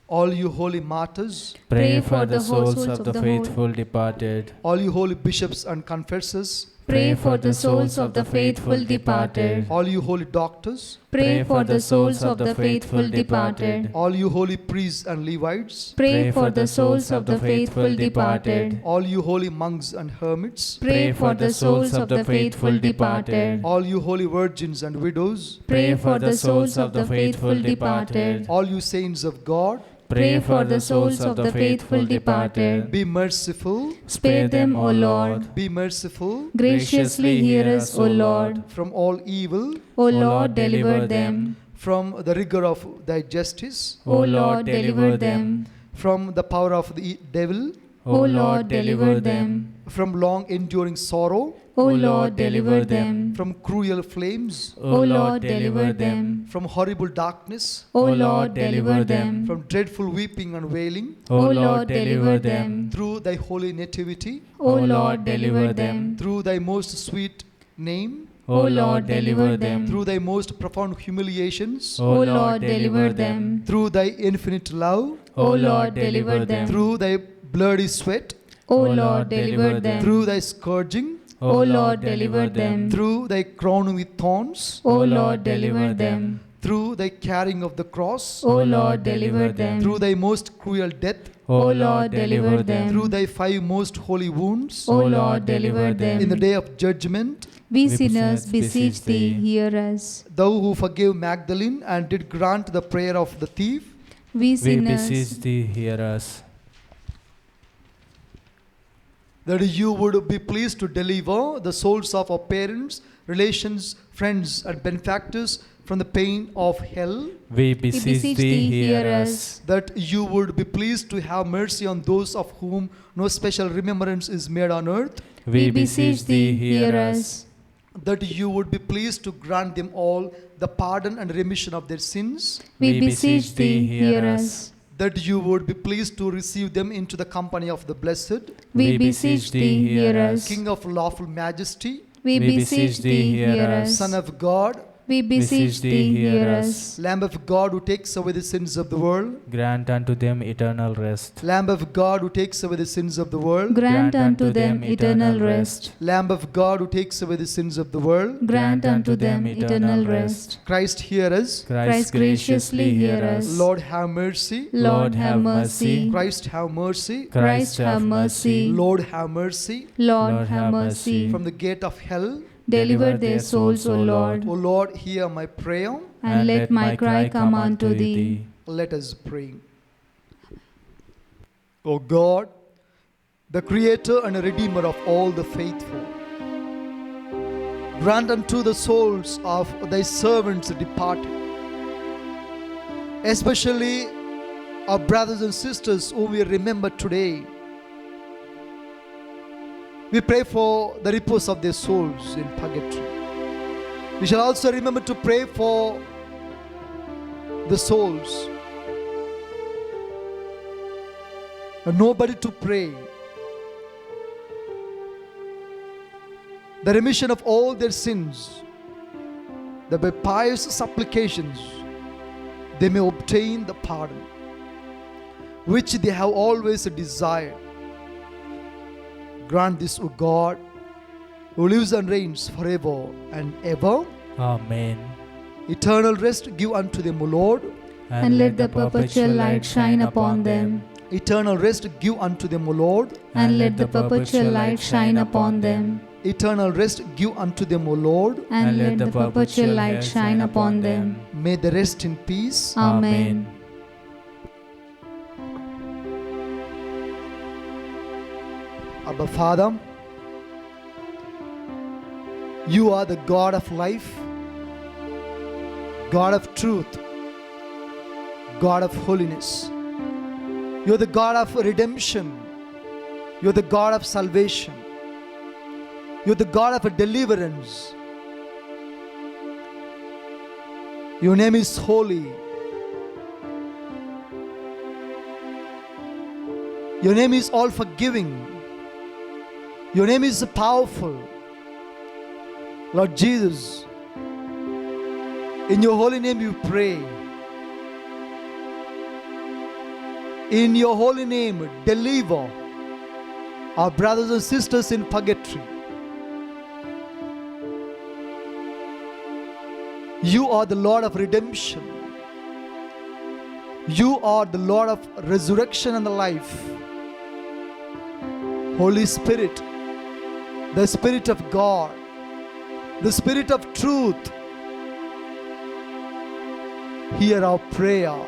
S2: All you holy martyrs.
S1: Pray for the souls of the faithful departed.
S2: All you holy bishops and confessors.
S4: Pray for the souls of the faithful departed.
S2: All you holy doctors.
S4: Pray for the souls of the faithful departed.
S2: All you holy priests and Levites.
S4: Pray for the souls of the faithful departed.
S2: All you holy monks and hermits.
S4: Pray for the souls of the faithful departed.
S2: All you holy virgins and widows.
S4: Pray for the souls of the faithful departed.
S2: All you saints of God.
S4: Pray for the souls of the faithful departed.
S2: Be merciful.
S4: Spare them, O Lord.
S2: Be merciful.
S4: Graciously hear us, O Lord.
S2: From all evil.
S4: O Lord, deliver them.
S2: From the rigor of thy justice.
S4: O Lord, deliver them.
S2: From the power of the devil.
S4: O Lord, deliver them.
S2: From long enduring sorrow,
S4: O Lord, deliver them.
S2: from cruel flames,
S4: O Lord, deliver them.
S2: from horrible darkness,
S4: O Lord, deliver them.
S2: from dreadful weeping and wailing,
S4: O Lord, deliver them.
S2: through thy holy nativity,
S4: O Lord, deliver them.
S2: through thy most sweet name,
S4: O Lord, deliver them.
S2: through thy most profound humiliations,
S4: O Lord, deliver them.
S2: through thy infinite love,
S4: O Lord, deliver them.
S2: through thy bloody sweat,
S4: O Lord, deliver them.
S2: through thy scourging,
S4: O Lord, deliver them.
S2: through thy crown with thorns,
S4: O Lord, deliver them.
S2: through thy carrying of the cross,
S4: O Lord, deliver them.
S2: through thy most cruel death,
S4: O Lord, deliver them.
S2: through thy 5 most holy wounds,
S4: O Lord, deliver them.
S2: in the day of judgment,
S4: We sinners beseech thee, hear us.
S2: thou who forgave Magdalene and did grant the prayer of the thief,
S4: We
S1: We
S4: sinners,
S1: beseech thee, hear us.
S2: that you would be pleased to deliver the souls of our parents, relations, friends, and benefactors from the pain of hell,
S1: We
S4: we
S1: beseech thee, hear us.
S2: that you would be pleased to have mercy on those of whom no special remembrance is made on earth,
S1: We beseech thee, hear us.
S2: that you would be pleased to grant them all the pardon and remission of their sins,
S4: We beseech thee, hear us.
S2: that you would be pleased to receive them into the company of the blessed,
S4: We beseech thee, hear us.
S2: King of lawful majesty,
S4: We beseech thee, hear us.
S2: Son of God,
S4: We beseech thee, hear us.
S2: Lamb of God who takes away the sins of the world,
S1: Grant unto them eternal rest.
S2: Lamb of God who takes away the sins of the world,
S4: Grant unto them eternal rest.
S2: Lamb of God who takes away the sins of the world,
S4: Grant unto them eternal rest.
S2: Christ hear us,
S4: Christ graciously hear us.
S2: Lord have mercy,
S4: Lord have mercy.
S2: Christ have mercy,
S4: Christ have mercy.
S2: Lord have mercy,
S4: Lord have mercy.
S2: from the gate of hell,
S4: Deliver their souls, O Lord,
S2: O Lord hear my prayer,
S4: and let my cry come unto thee.
S2: let us pray. O God, the creator and redeemer of all the faithful, grant unto the souls of thy servants departed, especially our brothers and sisters whom we remember today. We pray for the repose of their souls in purgatory. We shall also remember to pray for the souls. And nobody to pray. The remission of all their sins, that by pious supplications they may obtain the pardon which they have always desired. Grant this, O God, who lives and reigns forever and ever.
S1: Amen.
S2: Eternal rest give unto them, O Lord.
S4: And let the perpetual light shine upon them.
S2: Eternal rest give unto them, O Lord.
S4: And let the perpetual light shine upon them.
S2: Eternal rest give unto them, O Lord.
S4: And let the perpetual light shine upon them.
S2: May they rest in peace.
S4: Amen.
S2: Abba Father, you are the God of life, God of truth, God of holiness. You are the God of redemption. You are the God of salvation. You are the God of deliverance. Your name is holy. Your name is all forgiving. Your name is powerful. Lord Jesus, in your holy name we pray. In your holy name, deliver our brothers and sisters in purgatory. You are the Lord of redemption. You are the Lord of resurrection and the life. Holy Spirit, the Spirit of God, the Spirit of truth, hear our prayer.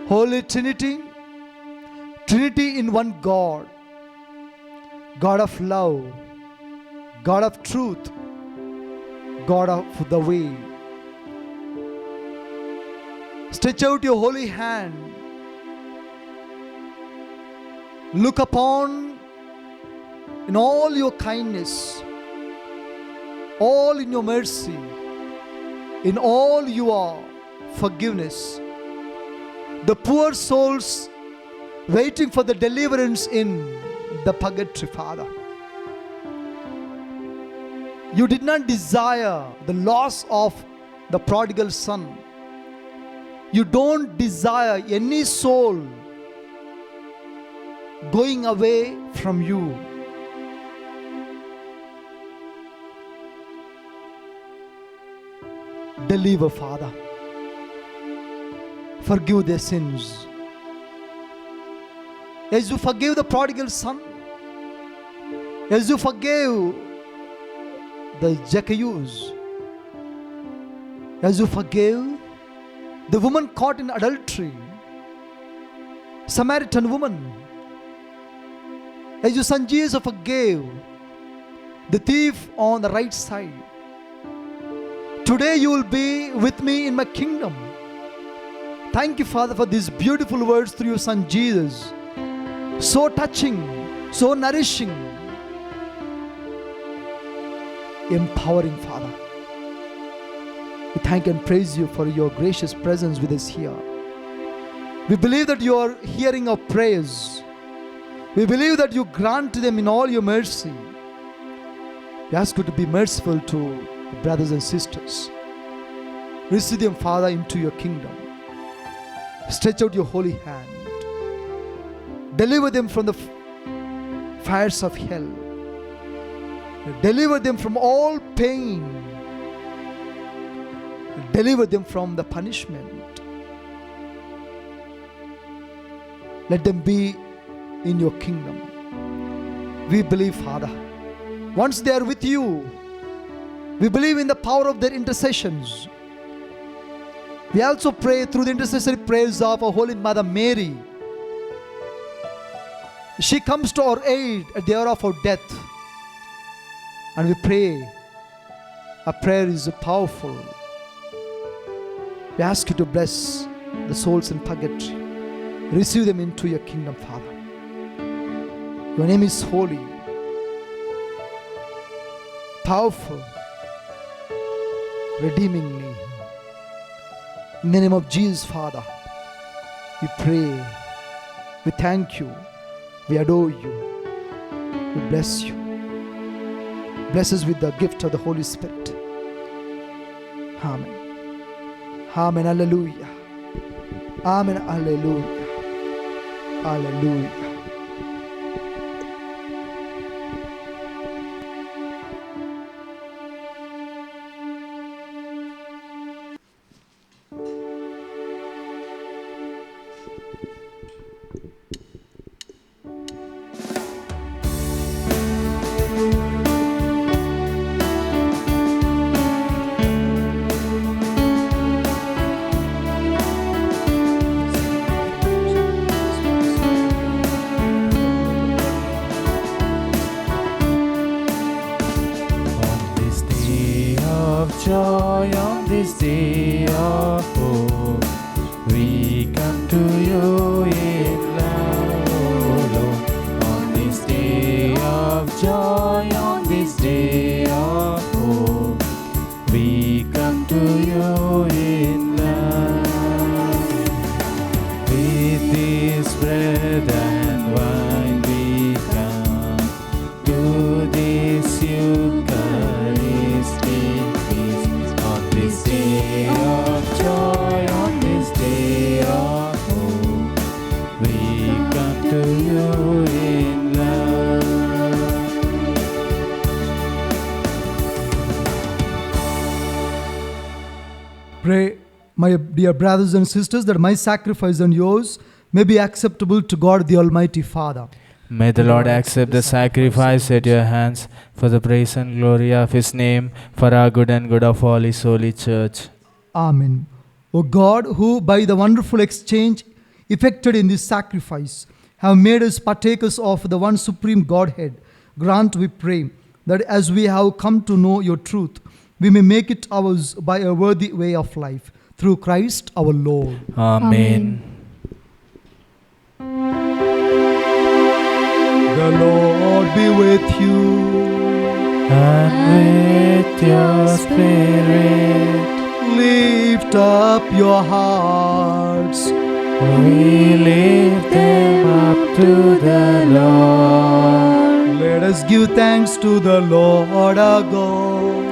S2: Holy Trinity, Trinity in one God, God of love, God of truth, God of the way. Stretch out your holy hand Look upon in all your kindness, all in your mercy, in all your forgiveness, the poor souls waiting for the deliverance in the purgatory, Father. You did not desire the loss of the prodigal son. You don't desire any soul going away from you. Deliver, Father. Forgive their sins. As you forgive the prodigal son, as you forgave the Zacchaeus, as you forgave the woman caught in adultery, Samaritan woman, as your son Jesus forgave the thief on the right side, today you will be with me in my kingdom. Thank you, Father, for these beautiful words through your son Jesus. So touching, so nourishing, empowering, Father. We thank and praise you for your gracious presence with us here. We believe that you are hearing our prayers. We believe that you grant them in all your mercy. We ask you to be merciful to brothers and sisters. Receive them, Father, into your kingdom. Stretch out your holy hand. Deliver them from the fires of hell. Deliver them from all pain. Deliver them from the punishment. Let them be in your kingdom. We believe, Father, once they are with you, we believe in the power of their intercessions. We also pray through the intercessory prayers of our Holy Mother Mary. She comes to our aid at the hour of our death. And we pray. Our prayer is powerful. We ask you to bless the souls in purgatory. Receive them into your kingdom, Father. Your name is holy, powerful, redeeming name. In the name of Jesus, Father, we pray. We thank you. We adore you. We bless you. Bless us with the gift of the Holy Spirit. Amen. Amen. Hallelujah. Amen. Hallelujah. Hallelujah.
S1: Joy on this day of hope, we come to you in love, O Lord. On this day of joy, on this day of hope, we come to you in love. With this bread and wine we come to this Eucharistic day of joy, on this day of hope, we come to you in love.
S2: Pray, my dear brothers and sisters, that my sacrifice and yours may be acceptable to God the Almighty Father.
S1: May the Lord accept the sacrifice at your hands for the praise and glory of His name, for our good and good of all His holy church.
S2: Amen. O God, who by the wonderful exchange effected in this sacrifice have made us partakers of the one supreme Godhead, grant, we pray, that as we have come to know your truth, we may make it ours by a worthy way of life. Through Christ our Lord.
S1: Amen.
S4: Amen.
S2: The Lord be with you.
S1: And with your spirit,
S2: Lift up your hearts.
S1: we lift them up to the Lord.
S2: Let us give thanks to the Lord our God.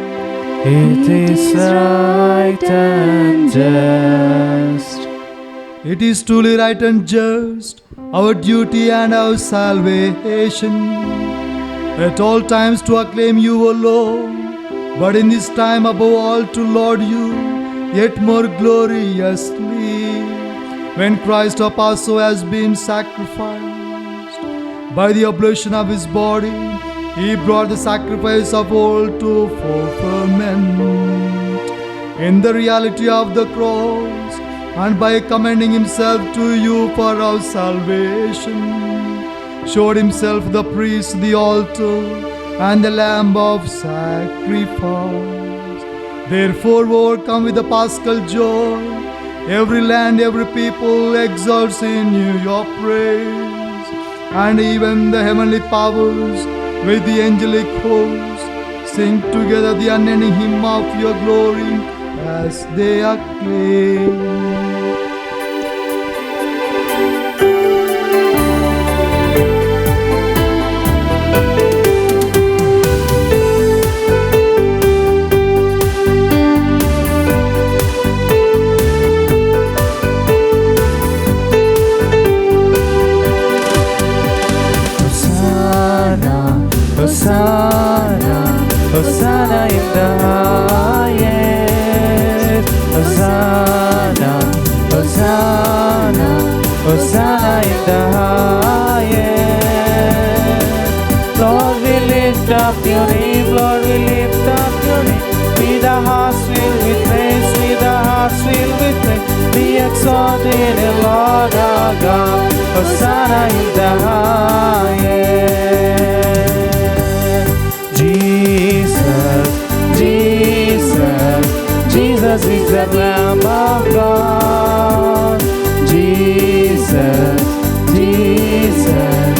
S1: It is right and just.
S2: It is truly right and just, our duty and our salvation, at all times to acclaim you, O Lord, but in this time above all to laud you yet more gloriously, when Christ our Passover has been sacrificed. By the oblation of his body, he brought the sacrifice of old to fulfillment. In the reality of the cross, and by commending himself to you for our salvation, showed himself the priest, the altar, and the lamb of sacrifice. Therefore, overcome with the paschal joy, every land, every people exalts in you your praise, and even the heavenly powers with the angelic hosts sing together the unending hymn of your glory as they acclaim.
S1: Hosanna, Hosanna in the highest. Hosanna, Hosanna, Hosanna in the highest. Lord, we lift up your name, Lord, we lift up your name. With our hearts filled with praise, with our hearts filled with praise, be exalted, Lord our God. Hosanna in the highest. Jesus, Jesus, Jesus is the Lamb of God. Jesus, Jesus,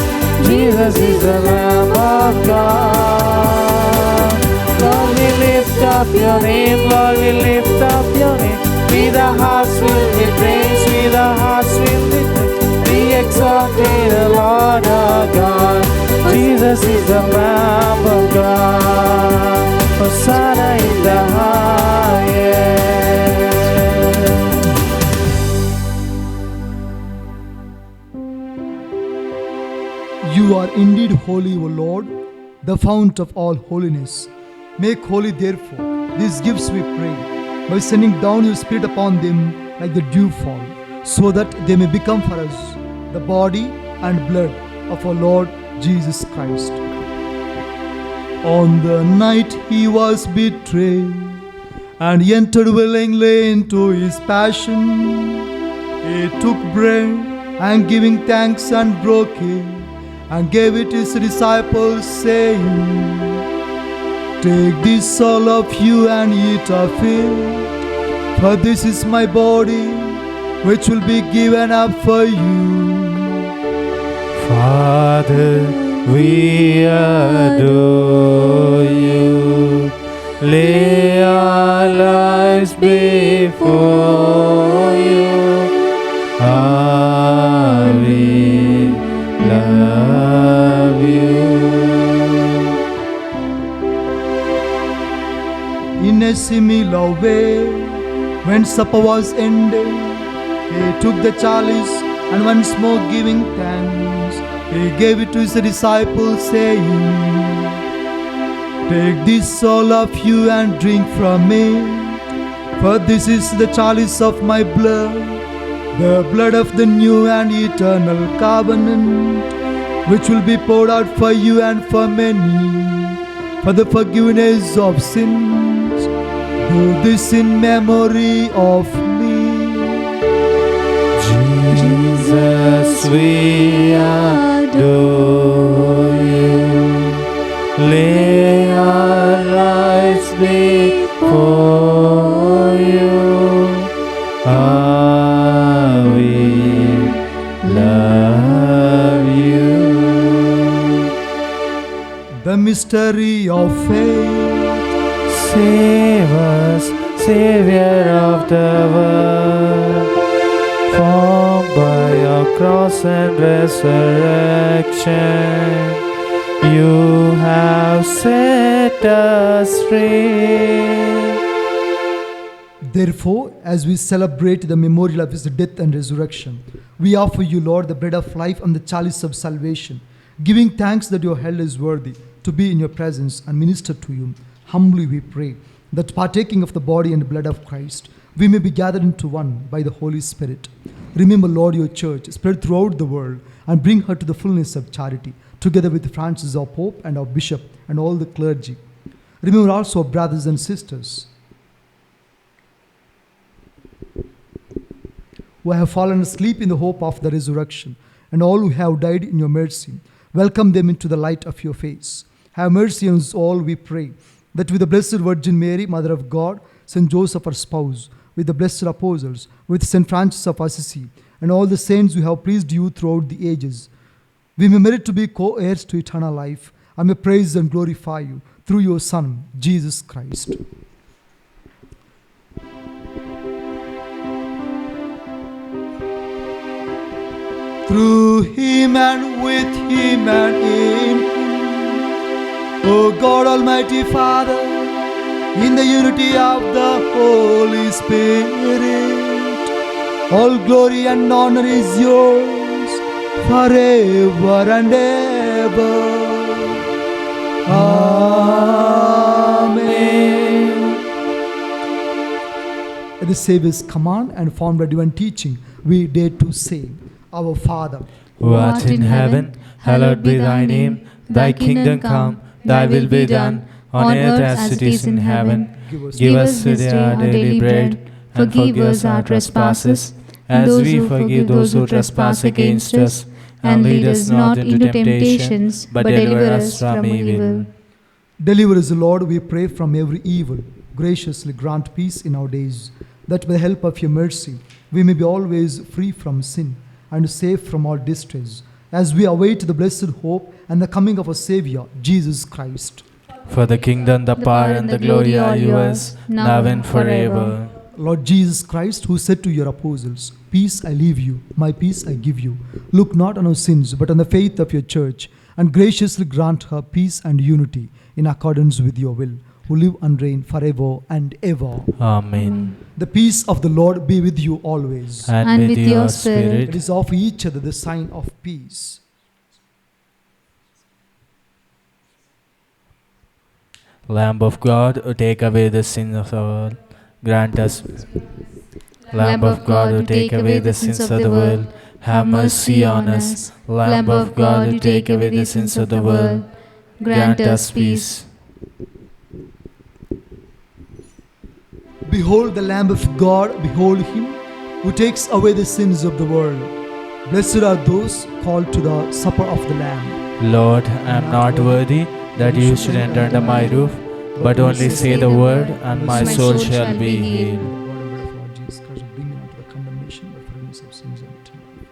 S1: Jesus is the Lamb of God. Lord, we lift up your name, Lord, we lift up your name. With our hearts filled with praise, with our hearts filled with praise, be exalted, Lord our God. Jesus is the Lamb of God. Hosanna in the highest.
S2: You are indeed holy, O Lord, the fount of all holiness. Make holy, therefore, these gifts, we pray, by sending down your Spirit upon them like the dewfall, so that they may become for us the body and blood of our Lord Jesus Christ. On the night he was betrayed and entered willingly into his passion, he took bread and giving thanks and broke it and gave it to his disciples, saying, "Take this all of you and eat of it, for this is my body, which will be given up for you."
S1: Father, we adore you, lay our lives before you. We love you.
S2: In a similar way, when supper was ended, he took the chalice and once more giving thanks, he gave it to his disciples, saying, "Take this all of you and drink from it, for this is the chalice of my blood, the blood of the new and eternal covenant, which will be poured out for you and for many, for the forgiveness of sins. Do this in memory of me."
S1: Jesus, we adore you, lay our lives before you. We love you.
S2: mystery of faith.
S1: Save us, Savior of the world. Formed by your cross and resurrection, you have set us free.
S2: Therefore, as we celebrate the memorial of his death and resurrection, we offer you, Lord, the bread of life and the chalice of salvation, giving thanks that your held is worthy to be in your presence and minister to you. Humbly we pray that partaking of the body and blood of Christ, we may be gathered into one by the Holy Spirit. Remember, Lord, your church spread throughout the world and bring her to the fullness of charity, together with Francis, our Pope, and our Bishop, and all the clergy. Remember also our brothers and sisters who have fallen asleep in the hope of the resurrection, and all who have died in your mercy. Welcome them into the light of your face. Have mercy on us all, we pray, that with the Blessed Virgin Mary, Mother of God, St. Joseph, our spouse, with the blessed apostles, with St. Francis of Assisi, and all the saints who have pleased you throughout the ages, we may merit to be co-heirs to eternal life, and may praise and glorify you through your Son, Jesus Christ. Through him and with him and in him, O God Almighty Father, in the unity of the Holy Spirit, all glory and honor is yours forever and ever. Amen. At the Savior's command and formed by divine teaching, we dare to say, Our Father,
S1: who art in heaven, hallowed be thy name. Thy kingdom come, thy will be done, on earth as it is in heaven. Give us today our daily bread, and forgive us our trespasses, as we forgive those who trespass against us. And lead us not into temptations, but deliver us from evil.
S2: Deliver us, Lord, we pray, from every evil. Graciously grant peace in our days, that by the help of your mercy we may be always free from sin and safe from all distress, as we await the blessed hope and the coming of our Savior, Jesus Christ.
S1: For the kingdom, the power, and the glory are yours, now and forever.
S2: Lord Jesus Christ, who said to your apostles, Peace I leave you, my peace I give you, look not on our sins, but on the faith of your church, and graciously grant her peace and unity in accordance with your will, who live and reign forever and ever.
S1: Amen.
S2: The peace of the Lord be with you always.
S1: And with your spirit.
S2: Let us offer each other the sign of peace.
S1: Lamb of God, who take away the sins of the world, grant us. Lamb of God, who take away the sins of the world, have mercy on us. Lamb of God, who take away the sins of the world, grant us peace.
S2: Behold the Lamb of God, behold him who takes away the sins of the world. Blessed are those called to the supper of the Lamb.
S1: Lord, I am not worthy that you should enter under my roof, but only say the word, and my soul shall be healed.
S2: God and blood of Lord Jesus Christ, bring me not to the condemnation, but forgiveness of sins and eternal life.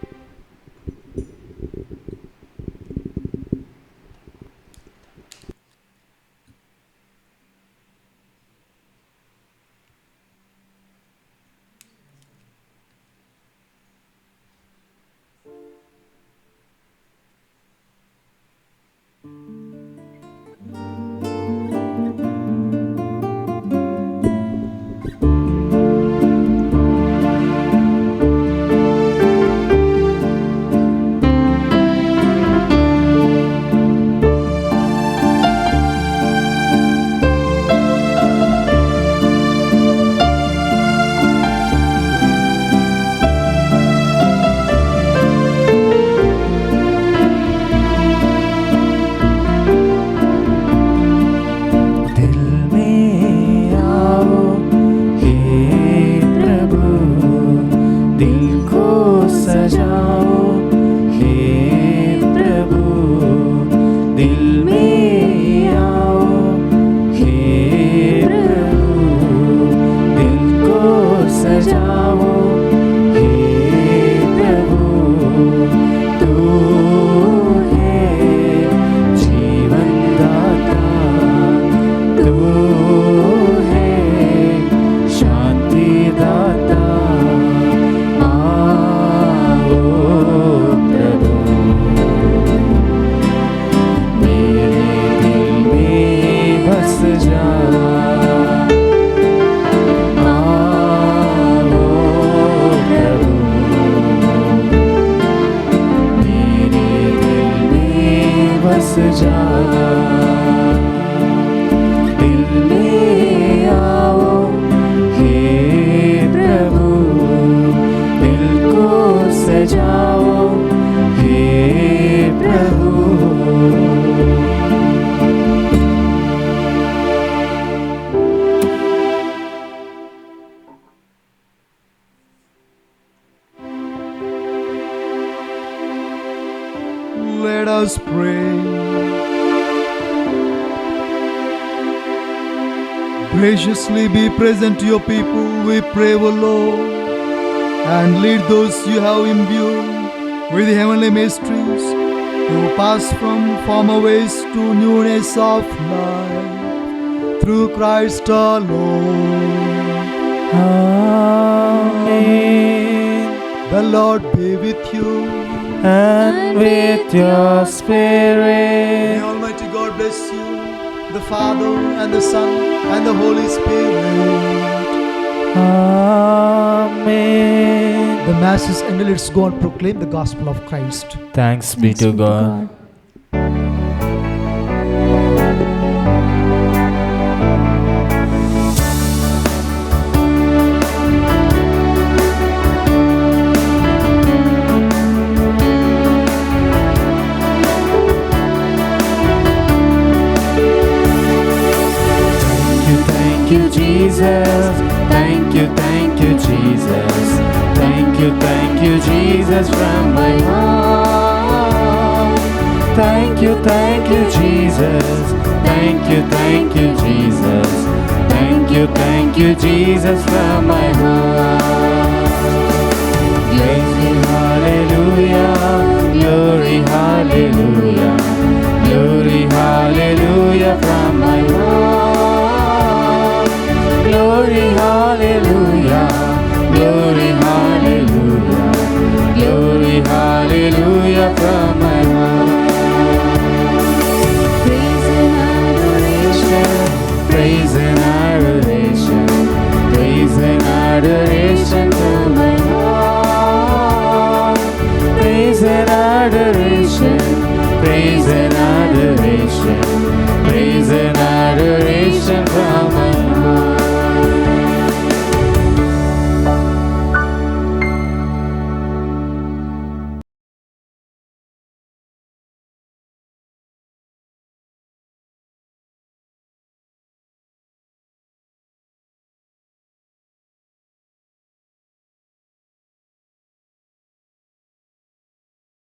S2: us pray. Graciously be present to your people, we pray, O Lord, and lead those you have imbued with the heavenly mysteries to pass from former ways to newness of life through Christ our Lord.
S1: Amen.
S2: The Lord be with you.
S1: And with your
S2: May
S1: spirit.
S2: Almighty God bless you, the Father and the Son and the Holy Spirit.
S1: Amen.
S2: The Mass is ended. Let's go and proclaim the gospel of Christ.
S1: Thanks be to God. Thank you, Jesus. Thank you, Jesus. Thank you, Jesus, from my heart. Thank you, Jesus. Thank you, Jesus. Thank you, Jesus, from my heart. Glory, hallelujah. Glory, hallelujah. Glory, hallelujah, from my